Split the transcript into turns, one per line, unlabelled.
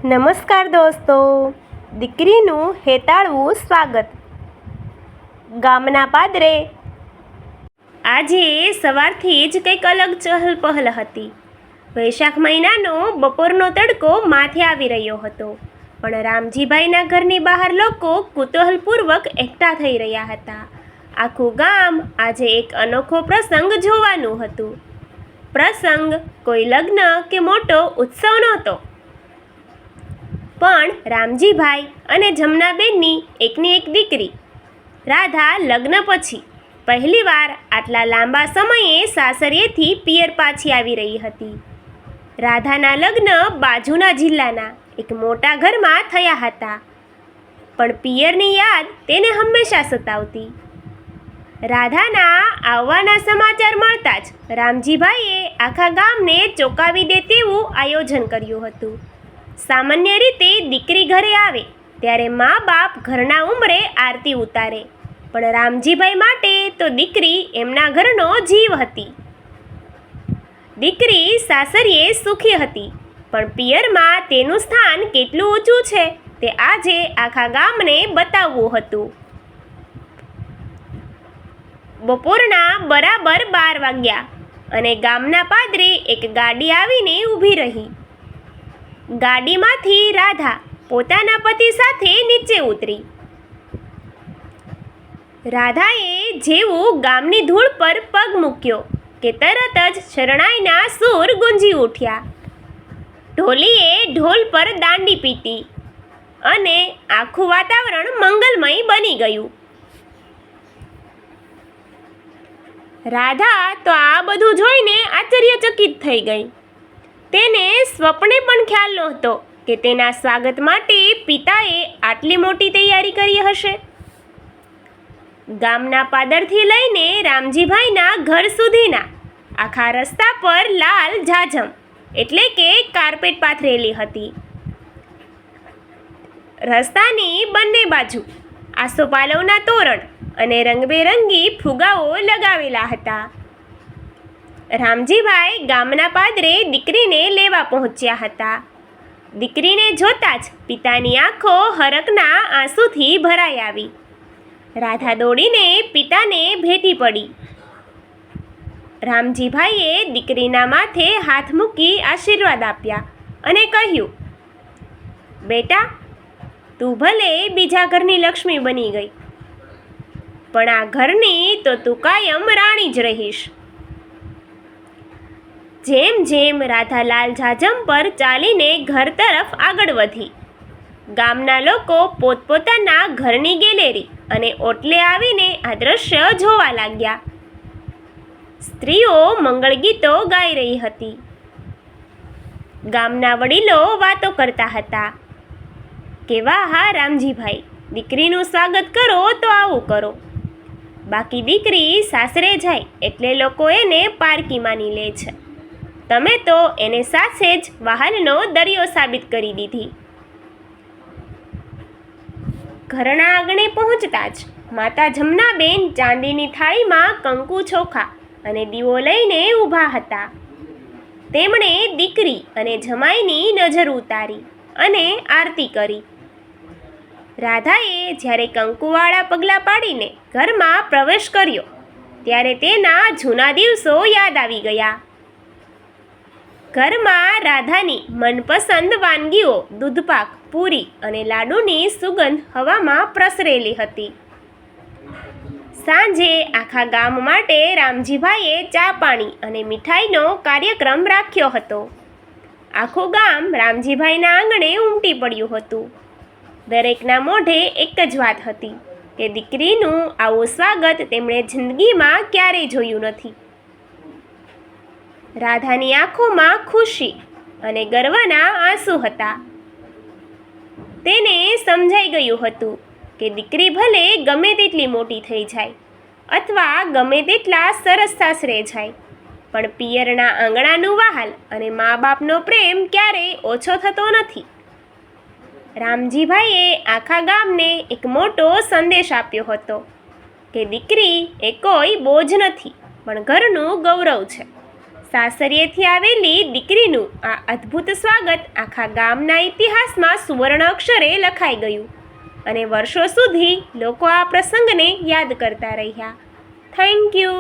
નમસ્કાર દોસ્તો, દીકરીનું હેતાળવું સ્વાગત. ગામના પાદરે આજે સવારથી જ કંઈક અલગ ચહલપહલ હતી. વૈશાખ મહિનાનો બપોરનો તડકો માથે આવી રહ્યો હતો, પણ રામજીભાઈના ઘરની બહાર લોકો કુતૂહલપૂર્વક એકઠા થઈ રહ્યા હતા. આખું ગામ આજે એક અનોખો પ્રસંગ જોવાનું હતું. પ્રસંગ કોઈ લગ્ન કે મોટો ઉત્સવ નહોતો, પણ રામજીભાઈ અને જમનાબેનની એકની એક દીકરી રાધા લગ્ન પછી પહેલીવાર આટલા લાંબા સમયે સાસરિયેથી પિયર પાછી આવી રહી હતી. રાધાના લગ્ન બાજુના જિલ્લાના એક મોટા ઘરમાં થયા હતા, પણ પિયરની યાદ તેને હંમેશા સતાવતી. રાધાના આવવાના સમાચાર મળતા જ રામજીભાઈએ આખા ગામને ચોંકાવી દે તેવું આયોજન કર્યું હતું. સામાન્ય રીતે દીકરી ઘરે આવે ત્યારે મા બાપ ઘરના ઉંબરે આરતી ઉતારે, પણ રામજીભાઈ માટે તો દીકરી એમના ઘરનો જીવ હતી. દીકરી સાસરીએ સુખી હતી, પણ પિયરમાં તેનું સ્થાન કેટલું ઊંચું છે તે આજે આખા ગામને બતાવવું હતું. બપોરના બરાબર 12 વાગ્યા અને ગામના પાદરે એક ગાડી આવીને ઊભી રહી. ગાડીમાંથી રાધા પોતાના પતિ સાથે નીચે ઉતરી. રાધાએ જેવું ગામની ધૂળ પર પગ મૂક્યો કે તરત જ શરણાઈના સૂર ગુંજી ઉઠ્યા. ઢોલીએ ઢોલ પર દાંડી પીટી અને આખું વાતાવરણ મંગલમય બની ગયું. રાધા તો આ બધું જોઈને આશ્ચર્યચકિત થઈ ગઈ. તેને સ્વપ્ને પણ ખ્યાલ નહોતો કે તેના સ્વાગત માટે પિતાએ આટલી મોટી તૈયારી કરી હશે. ગામના પાદરથી લઈને રામજીભાઈના ઘર સુધીના આખા રસ્તા પર લાલ ઝાઝમ એટલે કે કાર્પેટ પાથરેલી હતી. રસ્તાની બંને બાજુ આસોપાલવના તોરણ અને રંગબેરંગી ફુગાઓ લગાવેલા હતા. રામજીભાઈ ગામના પાદરે દીકરીને લેવા પહોંચ્યા હતા. દીકરીને જોતાં જ પિતાની આંખો હરખના આંસુથી ભરાઈ આવી. રાધા દોડીને પિતાને ભેટી પડી. રામજીભાઈએ દીકરીના માથે હાથ મૂકી આશીર્વાદ આપ્યા અને કહ્યું, બેટા, તું ભલે બીજા ઘરની લક્ષ્મી બની ગઈ, પણ આ ઘરની તો તું કાયમ રાણી જ રહીશ. જેમ જેમ રાધા લાલ ઝાઝમ પર ચાલીને ઘર તરફ આગળ વધી, ગામના લોકો પોતપોતાના ઘરની ગેલેરી અને ઓટલે આવીને આ દ્રશ્ય જોવા લાગ્યા. સ્ત્રીઓ મંગળગીતો ગાઈ રહી હતી. ગામના વડીલો વાતો કરતા હતા કે વાહ હા રામજીભાઈ, દીકરીનું સ્વાગત કરો તો આવું કરો. બાકી દીકરી સાસરે જાય એટલે લોકો એને પારકી માની લે છે. તમે તો એને સાથે જ વહાલનો દરિયો સાબિત કરી દીધી. ઘરના આંગણે પહોંચતા જ માતા જમનાબેન ચાંદીની થાળીમાં કંકુ ચોખા અને દીવો લઈને ઊભા હતા. તેમણે દીકરી અને જમાઈની નજર ઉતારી અને આરતી કરી. રાધાએ જ્યારે કંકુવાળા પગલાં પાડીને ઘરમાં પ્રવેશ કર્યો ત્યારે તેના જૂના દિવસો યાદ આવી ગયા. ઘરમાં રાધાની મનપસંદ વાનગીઓ દૂધપાક, પૂરી અને લાડુની સુગંધ હવામાં પ્રસરેલી હતી. સાંજે આખા ગામ માટે રામજીભાઈએ ચા પાણી અને મીઠાઈનો કાર્યક્રમ રાખ્યો હતો. આખું ગામ રામજીભાઈના આંગણે ઉમટી પડ્યું હતું. દરેકના મોઢે એક જ વાત હતી કે દીકરીનું આવું સ્વાગત તેમણે જિંદગીમાં ક્યારેય જોયું નથી. રાધાની આંખોમાં ખુશી અને ગર્વના આંસુ હતા. તેને સમજાઈ ગયું હતું કે દીકરી ભલે ગમે તેટલી મોટી થઈ જાય અથવા ગમે તેટલા સરસ સાસરે જાય, પણ પિયરના આંગણાનું વહાલ અને મા બાપનો પ્રેમ ક્યારેય ઓછો થતો નથી. રામજીભાઈએ આખા ગામને એક મોટો સંદેશ આપ્યો હતો કે દીકરી એ કોઈ બોજ નથી, પણ ઘરનું ગૌરવ છે. સાસરીએથી આવેલી દીકરીનું આ અદ્ભુત સ્વાગત આખા ગામના ઇતિહાસમાં સુવર્ણ અક્ષરે લખાઈ ગયું અને વર્ષો સુધી લોકો આ પ્રસંગને યાદ કરતા રહ્યા. Thank you.